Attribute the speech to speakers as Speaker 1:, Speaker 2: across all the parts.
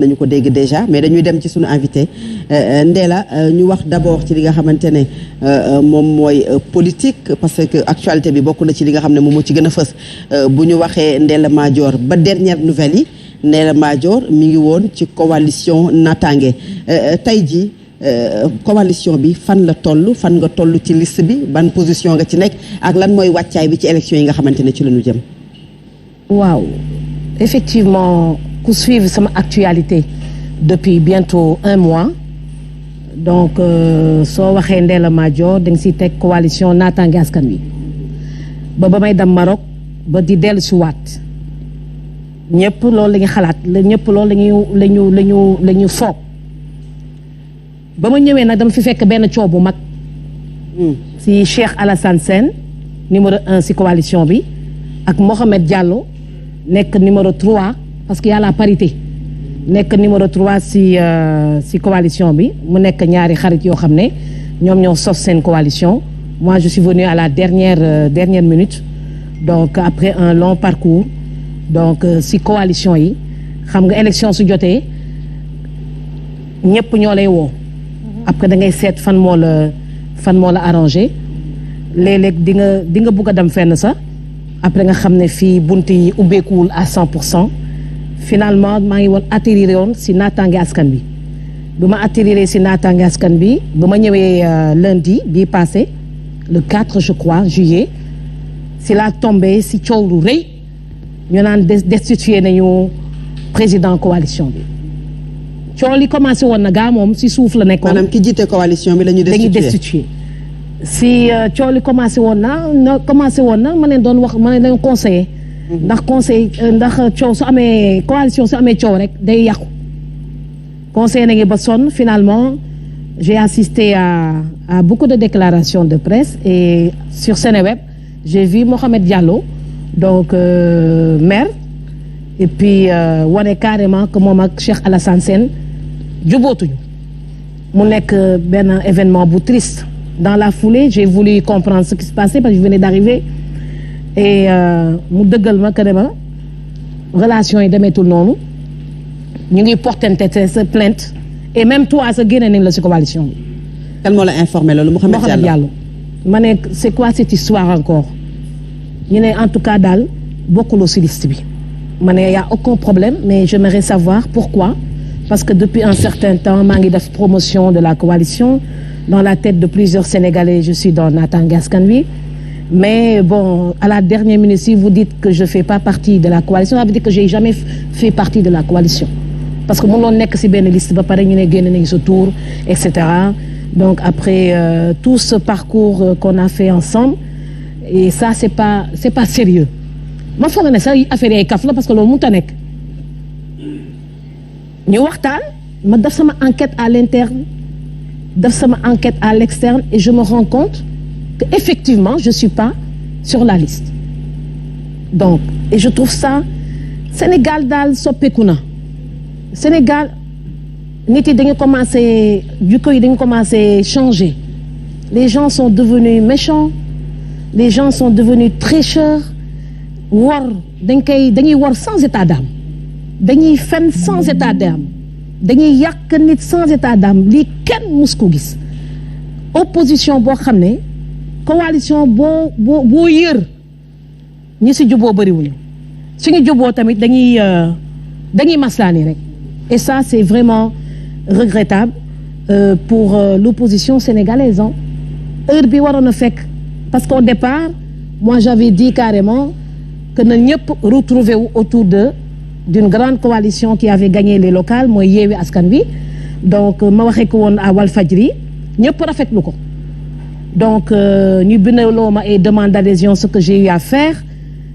Speaker 1: nañu ko dégg déjà mais dañuy dem ci suñu invité Ndella ñu wax d'abord ci li nga xamante ne moom mooy politique parce que actualité bi bokk na ci li nga xam ne moom moo ci gën a fës bu ñu waxee Ndella Madior ba dernière nouvelle yi Ndella Madior mi ngi woon ci coalition Natangué tey ji coalition bi fan la toll fan nga toll ci liste bi ban position nga ci nekk ak lan mooy wàccaay bi ci élection yi nga xamante ne ci la ñu jëm.
Speaker 2: waaw effectivement ku suivre sama actualité depuis bientôt 1 mois donc soo waxee Ndella Madior da nga siy teg coalition Natangué askan wi ba may dem Maroc ba di dellu si waat ñëpp loolu la ñu xalaat ñëpp loolu la ñu foog ba ma ñëwee nag dama fi fekk benn coow bu mag si Cheikh Alassane Sène numéro 1 si coalition bi ak Mohamed Diallo nekk numéro 3 parce qu'il y a la parité nekk numéro 3 si coalition bi mu nekk ñaari xarit yoo xam ne ñoom ñoo sos seen coalition moi je suis venue à la dernière minute donc après un long parcours donc si coalition yi xam nga élection su jotee ñëpp ñoo lay woo après da ngay seet fan moo la arrangé léeg-léeg di nga bugg a dem fenn sax après nga xam ne fii bunt yi ubbeekuwul à 100%. finalement maa ngi woon atterrir woon si Natangué askan bi bu ma atterrir si Natangué askan bi bu ma ñëwee lundi bii passé le 4 je crois juillet si la tombé si coow lu rëy ñu naan destitué nañu président coalition bi coow li commencé woon na gaa moom si suuf la nekkoon.
Speaker 1: maanaam ki jiite coalition bi dañuy destitué si coow li commencé woon na ma leen doon wax ma leen doon conseillé. ndax coow su amee coalition su amee coow rek day yàqu conseil nañu ba sonn finalement j'ai assisté à beaucoup de déclarations de presse et sur Seneweb j'ai vu Mohamed Diallo donc maire et puis wane carrément que moom ak Cheikh Alassane Sène jubootuñu mu nekk benn événement bu triste dans la foulée j'ai voulu comprendre ce qui se passait parce que je venais d'arriver et mu dëggal ma que ne ma relation yi demeetul noonu ñu ngi portante sa plainte et même toi sa génne nañ la si coalition bi. kan moo la informé loolu Mohamed Diallo
Speaker 2: ma ne c'est quoi cette histoire encore ñu ne en tout cas daal bokkuloo si liste bi ma ne y a aucun problème mais j'aimerais savoir pourquoi parce que depuis un certain temps maa ngi def promotion de la coalition dans la tête de plusieurs Sénégalais je suis dans Natangué askan wi. Mais bon, à la dernière minute, si vous dites que je ne fais pas partie de la coalition, ça veut dire que je n'ai jamais fait partie de la coalition. Parce que mon nom n'est que si bien liste, ce tour, etc. Donc après tout ce parcours qu'on a fait ensemble, et ça, c'est pas sérieux. Moi, il faut que ça affaire ay kaf la parce que le monde nek. Ñu waxtaan, ma def sama enquête à l'interne, def sama enquête à l'externe et je me rends compte effectivement je suis pas sur la liste donc et je trouve ça Sénégal daal soppeeku na Sénégal nit yi dañu commencé jikko yi dañu commencé changer les gens sont devenus méchants les gens sont devenus tricheurs dañuy wor sans état d'âme dañuy fen sans état d'âme dañuy yàq nit sans état d'âme lii kenn mus ko gis opposition boo xam ne coalition boo yër ñi si juboo bëriwuñu suñu juboo tamit dañuy maslaani rek et ça c'est vraiment regrettable pour l'opposition sénégalaise heure bi waroon a fekk parce qu'au départ moi j'avais dit carrément que na ñëpp retrouver wu autour d'une grande coalition qui avait gagné les locales mooy Yewwi Askan Wi donc ma waxee ko woon à Walfadjri ñëpp rafetlu ko donc ñu bindaloo ma et demande d'adhésion ce que j'ai eu à faire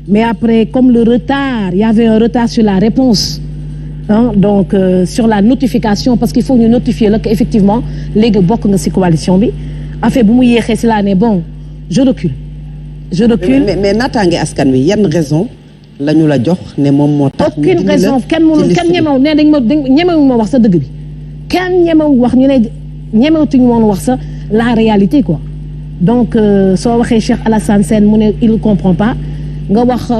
Speaker 2: mais après comme le retard il y avait un retard sur la réponse donc sur la notification parce qu'il faut ñu notifier la que effectivement léegi bokk nga ci coalition bi affaire bu mu yéexee ci laa ne bon je recule
Speaker 1: mais Natangué askan wi yan raison la ñu la jox ne moom moo tax
Speaker 2: aucune raison kenn ñemew ne ñemewu ma wax sa dëgg bi kenn ñemewu wax ñu ne ñemewutuñu woon wax sa la réalité quoi donc soo waxee Cheikh Alassane Sène mu ne il comprend pas nga wax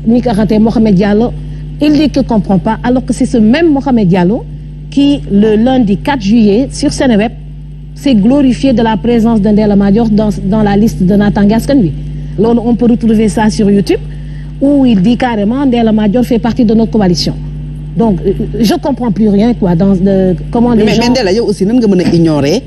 Speaker 2: ñi ko xatee Mohamed Diallo Il dit qu'il ne comprend pas, alors que c'est ce même Mohamed Diallo qui, le lundi 4 juillet, sur Seneweb, s'est glorifié de la présence de Ndella Madior dans la liste de Natangué Askan Wi. On peut retrouver ça sur YouTube, où il dit carrément Ndella Madior fait partie de notre coalition. Donc, je ne comprends plus rien, quoi, comment les gens...
Speaker 3: Mais Ndella, yow aussi, nan nga mën a ignorer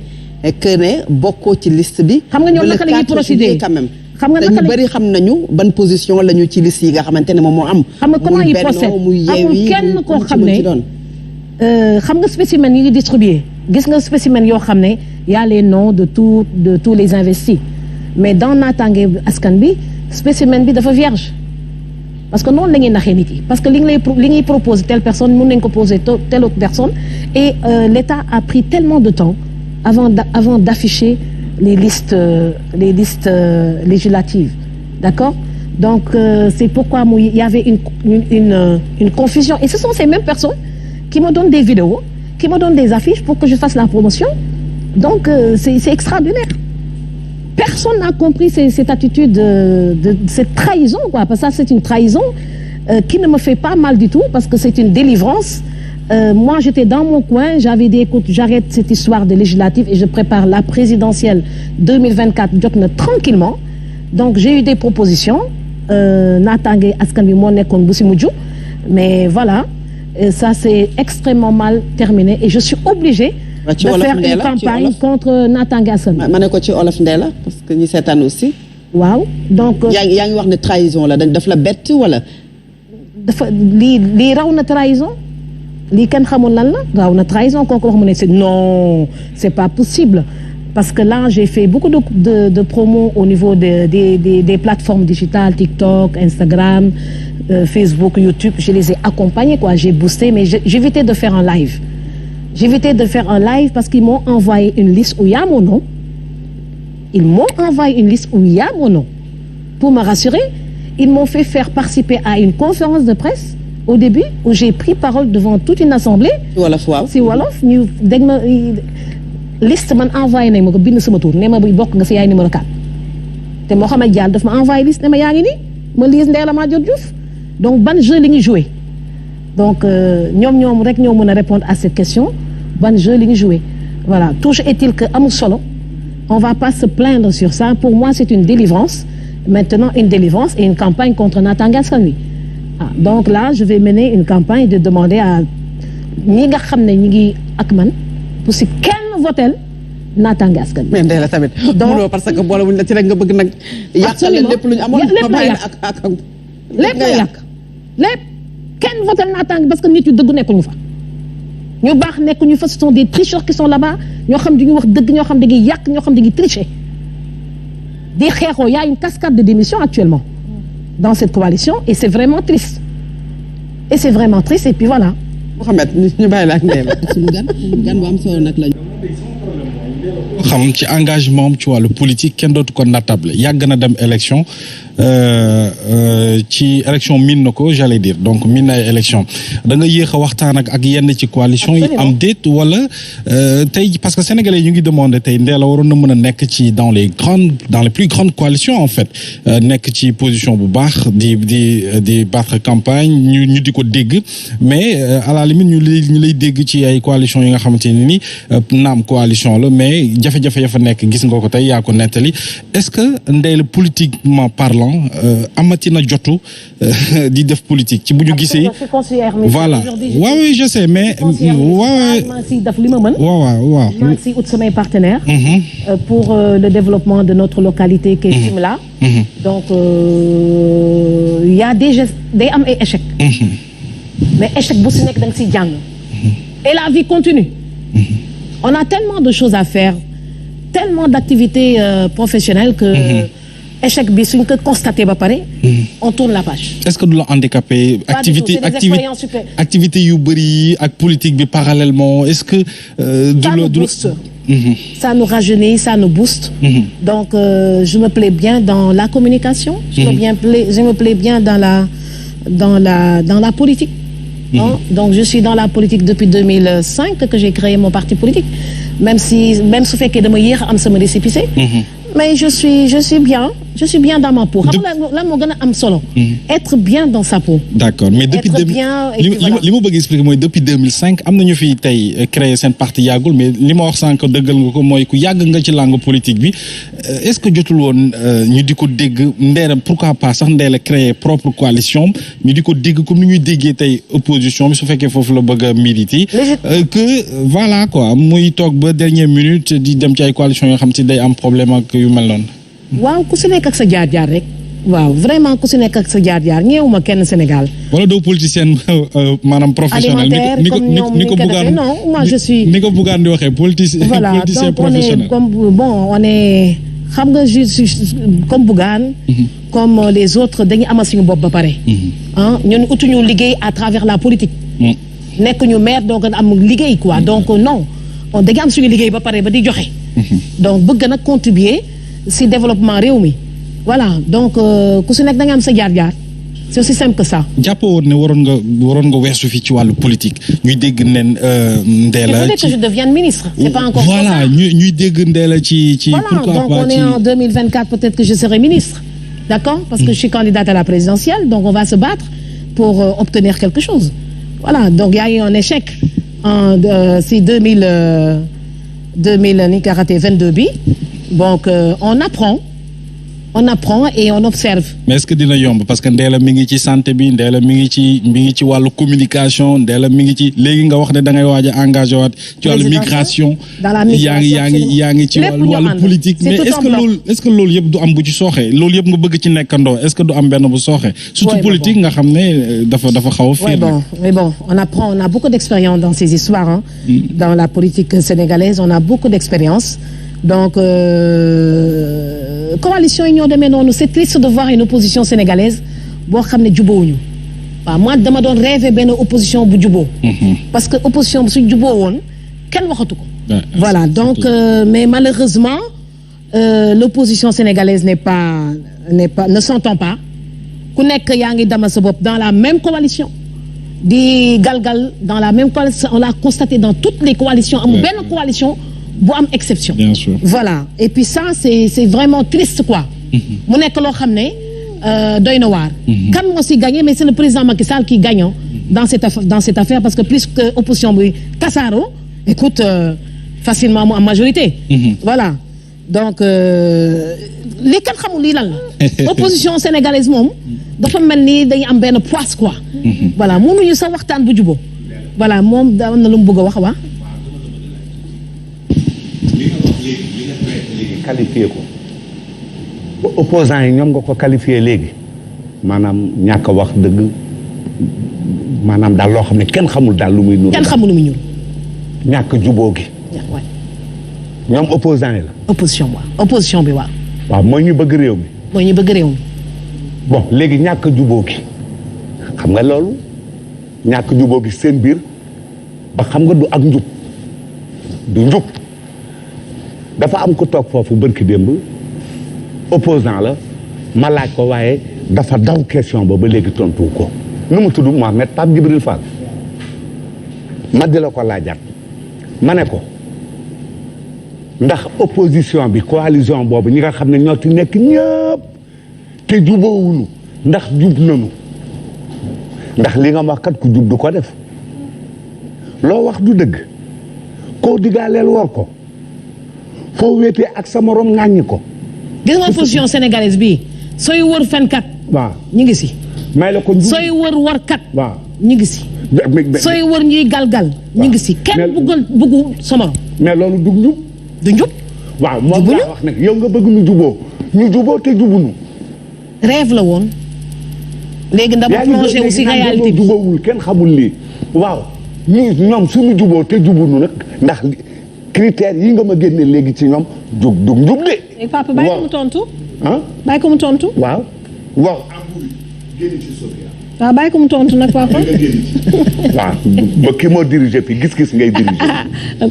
Speaker 3: que ne bokkoo ci liste bi.
Speaker 2: Xam nga ñoom naka la ñuy procéder
Speaker 3: quand même.
Speaker 2: xam nga naka
Speaker 3: ñu bëri xam nañu ban position la ñu ci liste yi nga xamante ne moom moo am.
Speaker 2: xam nga comment il procède amul kenn koo xam ne xam nga spécimen yi ngi distribué gis nga spécimen yoo xam ne y a les noms de tous les investis mais dans Natangué Askan Wi spécimen bi dafa vierge parce que noonu la ñuy naxee nit yi parce que li ñuy propose telle personne mën nañ ko poser telle autre personne et l'État a pris tellement de temps avant d'afficher les listes législatives, d'accord? Donc c'est pourquoi il y avait une confusion et ce sont ces mêmes personnes qui me donnent des vidéos, qui me donnent des affiches pour que je fasse la promotion. Donc c'est extraordinaire. Personne n'a compris cette attitude cette trahison, quoi, parce que ça c'est une trahison qui ne me fait pas mal du tout parce que c'est une délivrance. Moi, j'étais dans mon coin, j'avais dit, écoute, j'arrête cette histoire de législative et je prépare la présidentielle 2024 tranquillement. Donc, j'ai eu des propositions. Natangué Askan Wi moo nekkoon bu si mujj mais voilà, ça c'est extrêmement mal terminé et je suis obligée de faire une campagne contre Natangué Askan Wi.
Speaker 3: ma ne ko ci olof Ndella parce que ñi seetaan aussi.
Speaker 2: waaw donc.
Speaker 3: yaa ngi wax ne trahison la daf la bett wala.
Speaker 2: dafa lii raw na trahison. lii kenn xamul lan la raw na trahison kooku wax mu ne non c'est pas possible parce que là j'ai fait beaucoup de promos au niveau des plateformes digitales TikTok, Instagram, Facebook, YouTube. Je les ai accompagnés, quoi. J'ai boosté, mais j'évitais de faire un live. J'évitais de faire un live parce qu'ils m'ont envoyé une liste où il y a mon nom. Ils m'ont envoyé une liste où il y a mon nom. Pour me rassurer, ils m'ont fait faire participer à une conférence de presse au début où j'ai pris parole devant toute une assemblée.
Speaker 3: Wolof waaw.
Speaker 2: Si wolof ñu dégg ma liste man envoyé nañ ma ko bind sama tur ne ma buy bokk nga si yaay numéro 4 te Mohamed Diallo daf ma envoyé liste ne ma yaa ngi nii ma lise Ndella Madior Diouf donc ban jeu li ñuy joué donc ñoom rek ñoo mën a répondre à cette question ban jeu li ñuy joué voilà toujours est-il que amul solo on va pas se plaindre sur ça pour moi c'est une délivrance maintenant une délivrance et une campagne contre Natangué Askan Wi donc là je vais mener une campagne de demander à ñi nga xam ne ñi ngi ak man pour si kenn votel Natangué Askan Wi.
Speaker 3: mais Ndella tamit. donc parce que boole wuñ la ci rek nga bëgg nag. yàqal leen lépp lu ñu amoon
Speaker 2: lépp la yàq lépp la yàq lépp kenn votel Natangué parce que nit yu dëgg nekkuñu fa. ñu baax nekkuñu fa ce sont des tricheurs qui sont là-bas ñoo xam dañuy wax dëgg ñoo xam dañuy yàq ñoo xam dañuy tricher di xeexoo y a une cascade de démissions actuellement dans cette coalition et c'est vraiment triste et puis voilà.
Speaker 3: Mohamed ñu bàyyi la ak Ndella. suñu gan bu am solo nag lañu.
Speaker 4: xam ci engagement am ci wàllu politique kenn dootu ko nattable yàgg na dem élection ci élection miin na ko j'allais dire donc miin na ay élection da nga yéex a waxtaan ak yenn ci coalition yi am déet wala tey parce que sénégalais ñu ngi demandé tey Ndella waroon na mën a nekk ci dans les plus grandes coalitions en fait nekk ci position bu baax di battre campagne ñu di ko dégg mais à la limite ñu lay dégg ci ay coalition yi nga xamante ne ni naam coalition la mais jafe-jafe ya fa nekk gis nga ko tey yaa ko nettali est-ce que Ndella politiquement parlant amati na jotu di def politique ci bu ñu gisee. voilà waaw oui je sais mais. waaw
Speaker 2: maa ngi siy def li ma mën.
Speaker 4: waaw
Speaker 2: maa ngi siy ut samay partenaires. pour le développement de notre localité qui est Fimela. donc y a des gestes day am ay échecs. mais échec bu si nekk da nga siy jàng. et la vie continue. On a tellement de choses à faire, tellement d'activités professionnelles que échec bi suñ ko constaté ba pare on tourne la page.
Speaker 4: Est-ce que du la handicapé activité yu bëri ak politique bi parallèlement est-ce que
Speaker 2: ça nous booste ça nous rajeunit ça nous booste donc je me plais bien dans la communication je me plais bien dans la politique. Donc je suis dans la politique depuis 2005 que j'ai créé mon parti politique même su fekkee dama yéex a am sama récépissé mais je suis bien je suis bien dans ma peau xam nga lan moo gën a am solo. être bien dans sa peau.
Speaker 4: d'accord mais depuis li ma bëgg expliquer mooy depuis 2005 am nañu fi tey créé seen parti yàggul mais li ma wax sànq dëggal nga ko mooy ku yàgg nga ci langue politique bi est-ce que jotul woon ñu di ko dégg Ndella pourquoi pas sax Ndella créer propre coalition ñu di ko dégg comme ni ñuy déggee tey opposition bi su fekkee foofu la bëgg a militer que voilà quoi muy toog ba dernière minute di dem ci ay coalition yoo xam ci day am problème ak yu mel noonu.
Speaker 2: waaw ku si nekk ak sa jaar-jaar rek. waaw vraiment ku si nekk ak sa jaar-jaar ñeewuma kenn Sénégal.
Speaker 4: wala doo politicienne maanaam professionnel.
Speaker 2: alimentaire comme ñoom ni ko defee non moi je suis.
Speaker 4: ni ko Bougane di waxee politicien professionnel.
Speaker 2: on est xam nga je suis comme Bougane. comme les autres dañuy amal suñu bopp ba pare. ñun utuñu liggéey à travers la politique. nekk ñu maire donc am liggéey quoi donc non dañuy am suñu liggéey ba pare ba di joxe. donc bëgg nag contribuer si développement réew mi. voilà donc ku si nekk da nga am sa jaar-jaar c'est aussi simple que ça.
Speaker 4: jàppoo woon ne waroon nga weesu fii ci wàllu politique ñuy dégg ne Ndella.
Speaker 2: il faut que je devienne ministre. c'est pas encore
Speaker 4: voilà ñuy dégg Ndella ci.
Speaker 2: voilà
Speaker 4: pourquoi
Speaker 2: donc
Speaker 4: pas
Speaker 2: on est en 2024 peut-être que je serai ministre. d'accord parce que je suis candidate à la présidentielle donc on va se battre pour obtenir quelque chose. voilà donc il y a eu un échec en si 2000 ni ka raté 22 bi donc on apprend et on observe.
Speaker 4: mais est-ce que dina yomb parce que Ndella mi ngi ci santé bi Ndella mi ngi ci wàllu communication Ndella mi ngi ci léegi nga wax ne da ngay waaj a engagé waat ci wàllu migration.
Speaker 2: dans la migration
Speaker 4: yaa ngi ci wàllu politique mais est-ce que loolu yëpp du am bu ci sooxee loolu yëpp nga bëgg ci nekkandoo est-ce que du am benn bu sooxee. surtout politique nga xam ne dafa xaw a fiir.
Speaker 2: mais bon on a beaucoup d'expérience dans ces histoires dans la politique sénégalaise on a beaucoup d'expérience donc coalition yi ñoo demee noonu c'est triste de voir une opposition sénégalaise boo xam ne jubóowuñu waaw moi dama doon rêver benn opposition bu jubóo parce que opposition bu su jubóo woon kenn waxatu ko voilà donc mais malheureusement l'opposition sénégalaise ne s'entend pas ku nekk yaa ngi dama sa bopp dans la même coalition di galgal dans la même coalition on l'a constaté dans toutes les coalitions amul benn coalition bu am exception.
Speaker 4: Bien sûr.
Speaker 2: Voilà et puis ça c'est vraiment triste quoi. mu nekk loo xam ne doy na waar. kan moo si gagné mais c'est le président Macky Sall qui gagne dans cette affaire parce que plus que opposition bi tasaaroo écoute facilement mu am majorité. Voilà donc li kenn xamul lii lan la. opposition sénégalaise moom dafa mel ni dañuy am benn poids quoi. voilà mënuñu sa waxtaan bu jubóo. voilà moom da am na lu mu bëgg a wax waa.
Speaker 5: qualifié ko ba opposants yi ñoom nga ko qualifié léegi maanaam ñàkk a wax dëgg maanaam daal loo xam ne kenn xamul daal lu muy nuru.
Speaker 2: kenn xamul lu muy nuru.
Speaker 5: ñàkk jubóo gi. ñoom opposants yi la. opposition bi waaw. waaw mooy ñu bëgg réew mi. bon léegi ñàkk jubóo gi xam nga loolu ñàkk jubóo gi seen biir ba xam nga du ak njub du njub. dafa am ku toog foofu bërki démb opposant la ma laaj ko waaye dafa daw question ba léegi tontu ko nu mu tudd Mohamed Pape Djibril Fall ma di la ko laajaat ma ne ko ndax opposition bi coalition boobu ñi nga xam ne ñoo ci nekk ñëpp te jubóowuñu ndax jub nañu ndax li nga wax kat ku jub du ko def loo wax du dëgg koo digaaleel war ko foo wéetee ak sa morom ŋàññi ko.
Speaker 2: gis nga opposition sénégalaise bi sooy wër fenkat.
Speaker 5: waaw
Speaker 2: ñu ngi si.
Speaker 5: may la ko
Speaker 2: sooy wër warkat.
Speaker 5: waaw
Speaker 2: ñu ngi si. sooy wër ñuy galgal. ñu ngi si kenn bëggu sa morom.
Speaker 5: mais loolu du njub.
Speaker 2: du njub.
Speaker 5: waaw moom laa wax nag yow nga bëgg ñu juboo te jubuñu.
Speaker 2: rêve la woon. léegi dama plongé wu si réalité bi
Speaker 5: juboowul kenn xamul lii. waaw ñoom suñu juboo te jubuñu nag ndax. critères yi nga ma génne léegi ci ñoom jug njub de.
Speaker 2: papa bàyyi ko mu tontu.
Speaker 5: ah
Speaker 2: bàyyi ko mu tontu.
Speaker 5: waaw.
Speaker 2: waaw bàyyi ko mu tontu nag papa.
Speaker 5: waaw ba ki moo dirigé fi gis-gis ngay dirigé.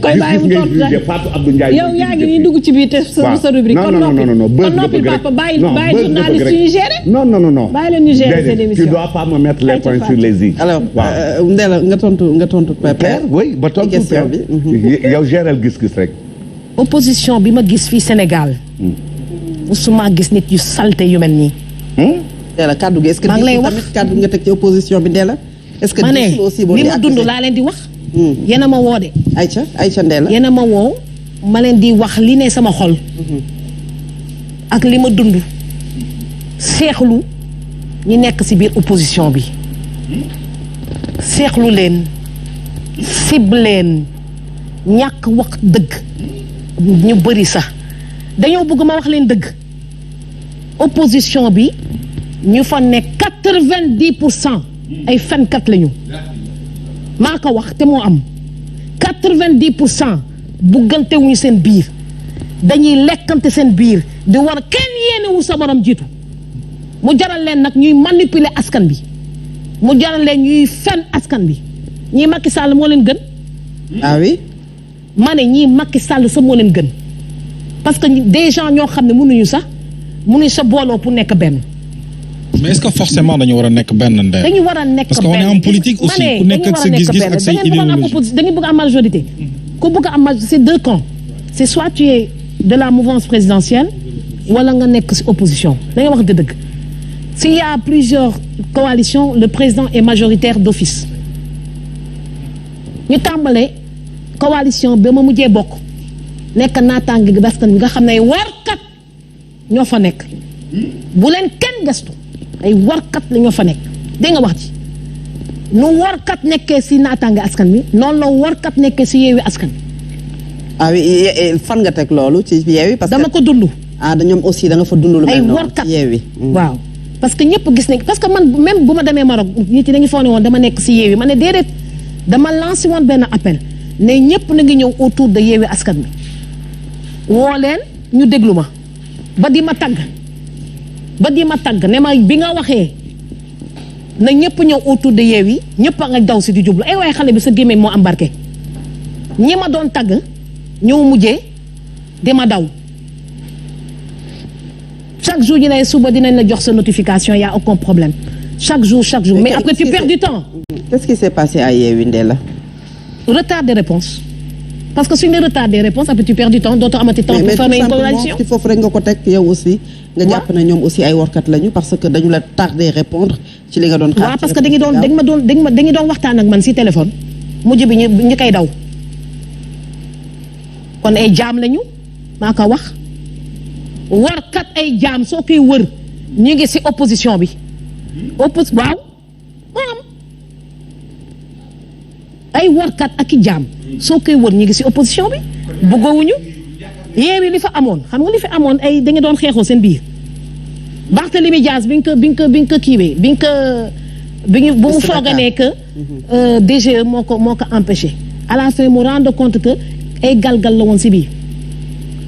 Speaker 2: koy bàyyi mu tontu
Speaker 5: nag Fatou Abdou Ndiaye.
Speaker 2: yow yaa ngi nii dugg ci biir te sa rubrique.
Speaker 5: non
Speaker 2: kon noppi papa bàyyi journaliste yu géré.
Speaker 5: non.
Speaker 2: bàyyi leen ñu gérer seen émission.
Speaker 5: tu dois pas me mettre les points sur les i.
Speaker 3: alors Ndella nga tontu Père.
Speaker 5: oui ba tontu
Speaker 3: question bi.
Speaker 5: yow géral gis-gis rek.
Speaker 2: opposition bi ma gis fii Sénégal. musuma gis nit yu salte yu mel nii.
Speaker 3: Ndella kaddu gi est-ce que
Speaker 2: maa ngi lay wax
Speaker 3: tamit kaddu nga teg ci opposition bi Ndella. est-ce que
Speaker 2: ma ne
Speaker 3: aussi boo
Speaker 2: li ma dund laa leen di wax. yéen a ma woo de.
Speaker 3: Aïcha Ndella.
Speaker 2: yéen a ma woo ma leen di wax li ne sama xol. ak li ma dund. seexlu ñi nekk ci biir opposition bi. seexlu leen. sib leen. ñàkk wax dëgg. ñu bëri sax. dañoo bëgg ma wax leen dëgg. opposition bi ñu fa nekk 90% ay fenkat lañu. maa ko wax te moo am 90% buggante wuñu seen biir dañuy lekkante seen biir di war kenn yéenewu sa morom jiitu mu jaral leen nag ñuy manipuler askan bi mu jaral leen ñuy fen askan bi ñii Macky Sall moo leen gën.
Speaker 3: ah oui.
Speaker 2: ma ne ñii Macky Sall sa moo leen gën parce que des gens ñoo xam ne mënuñu sa booloo pour nekk benn.
Speaker 4: mais est-ce que forcément dañu war a nekk benn Ndella.
Speaker 2: dañu war a nekk benn
Speaker 4: parce que on est en politique aussi ku nekk ak sa gis-gis ak say idéologie.
Speaker 2: dañu bëgg am majorité. ku bëgg am majorité c'est deux camps. c'est soit tu es de la mouvance présidentielle wala nga nekk ci opposition da nga wax dëgg. s'il y a plusieurs coalitions le président est majoritaire d'office. ñu tàmbalee coalition ba ma mujjee bokk nekk naataange gi baskan bi nga xam ne ay warkat ñoo fa nekk. bu leen kenn gestu ay warkat la ñoo fa nekk dégg nga wax ci nu warkat nekkee ci naataange askan bi noonu la warkat nekkee ci yeewi askan bi.
Speaker 3: ah oui fan nga teg loolu ci yeewi. parce que
Speaker 2: dama ko dund.
Speaker 3: ñoom aussi da nga fa dund lu mel noonu
Speaker 2: ay warkat
Speaker 3: yeewi.
Speaker 2: waaw parce que ñëpp gis nañ parce que man même bu ma demee Maroc nit yi dañu foog ne woon dama nekk ci yeewi ma ne déedéet dama lancé woon benn appel ne ñëpp na ngi ñëw autour de yeewi askan bi woo leen ñu déglu ma ba di ma tagg ne ma bi nga waxee na ñëpp ñëw autour de yeewi ñëpp a nga daw si di jublu ay waaye xale bi sa gémmiñ moo embarqué ñi ma doon tagg ñëw mujjee di ma daw chaque jour ñu ne suba dinañ la jox sa notification y a aucun problème chaque jour mais après tu perds du temps.
Speaker 3: Qu'est-ce qui s'est passé à Yewwi Ndella?
Speaker 2: Retard de réponse parce que suñu ne retard de réponse après tu perds du temps dootoo amati temps pour former une coalition.
Speaker 3: ci foofu rek nga ko teg yow aussi. nga jàpp ne ñoom aussi ay warkat lañu parce que dañu la tardé répondre ci li nga doon. xaar
Speaker 2: parce que dañu doon waxtaan ak man si téléphone mujj bi ñu koy daw kon ay jaam lañu maa ko wax warkat ay jaam soo koy wër ñu ngi si opposition bi waaw moo am ay warkat ak i jaam soo koy wër ñu ngi si opposition bi bëggoowuñu yeewi li fa amoon xam nga li fi amoon ay da nga doon xeexoo seen biir Barthélémy Dias bi nga ko kiiwee bu mu foogee ne que DGE moo ko empêché à la fin mu rendre compte que ay galgal la woon si biir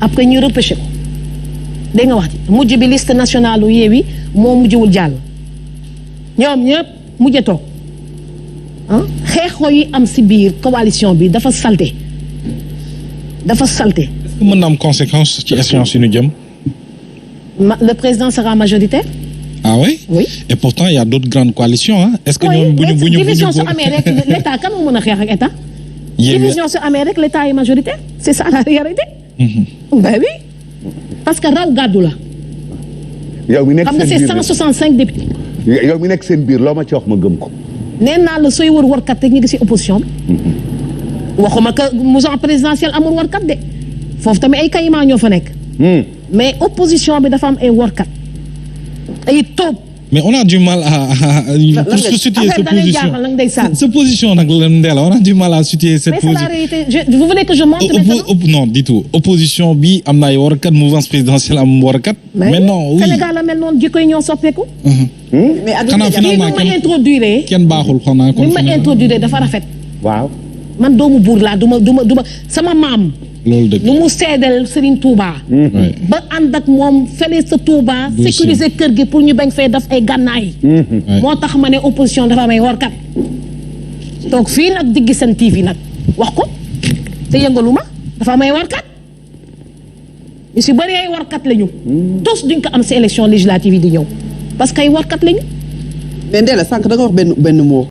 Speaker 2: après ñu repêché ko dégg nga wax ci mujj bi liste nationale u yeewi moo mujjewul jàll ñoom ñëpp mujje toog xeexoo yi am si biir coalition bi dafa salté. est-ce
Speaker 4: que mën na am conséquence ci échéance yi ñu jëm.
Speaker 2: Le président sera majoritaire.
Speaker 4: ah oui.
Speaker 2: oui
Speaker 4: et pourtant il y a d'autres grandes coalitions hein. est-ce que ñoom bu ñu
Speaker 2: division su amee rek l'état kan moo mën a xeex ak état. division su amee rek l'état est majoritaire c'est ça la réalité. ben oui parce que raw gàddu la.
Speaker 5: yow mi nekk
Speaker 2: xam nga c'est 165 députés.
Speaker 5: yow mi nekk seen biir loo ma ci wax ma gëm ko.
Speaker 2: nee naa la sooy wër warkat rek ñu ngi ci opposition bi. waxuma que mouvance présidentielle amul warkat de foofu tamit ay kayima ñoo fa nekk. mais opposition bi dafa am ay warkat ay tóob.
Speaker 4: mais on a du mal pour situer cette position nag Ndella on a du mal à situer cette position.
Speaker 2: mais c'est la réalité vous voulez que je monte maintenant.
Speaker 4: non du tout opposition bi am na ay warkat mouvance présidentielle am warkat. mais non oui
Speaker 2: Sénégal la mel noonu jikko yi ñoo soppeeku.
Speaker 3: mais
Speaker 4: xanaa finalement kenn baaxul xanaa kon.
Speaker 2: ni ma introduire dafa rafet.
Speaker 5: waaw.
Speaker 2: man doomu buur laa du ma sama maam.
Speaker 4: loolu dëgg
Speaker 2: lu mu seedal Serigne Touba. ba ànd ak moom fële sa Touba. sécuriser kër gi pour ñu bañ fay def ay gànnaay. moo tax ma ne opposition dafa may warkat. donc fii nag diggi seen TV nag wax ko te yëngalu ma dafa may warkat. ñu si bëri ay warkat lañu. tous duñ ko am si élection législative yi di ñëw parce que ay warkat lañu.
Speaker 3: mais Ndella sànq da nga wax benn mot.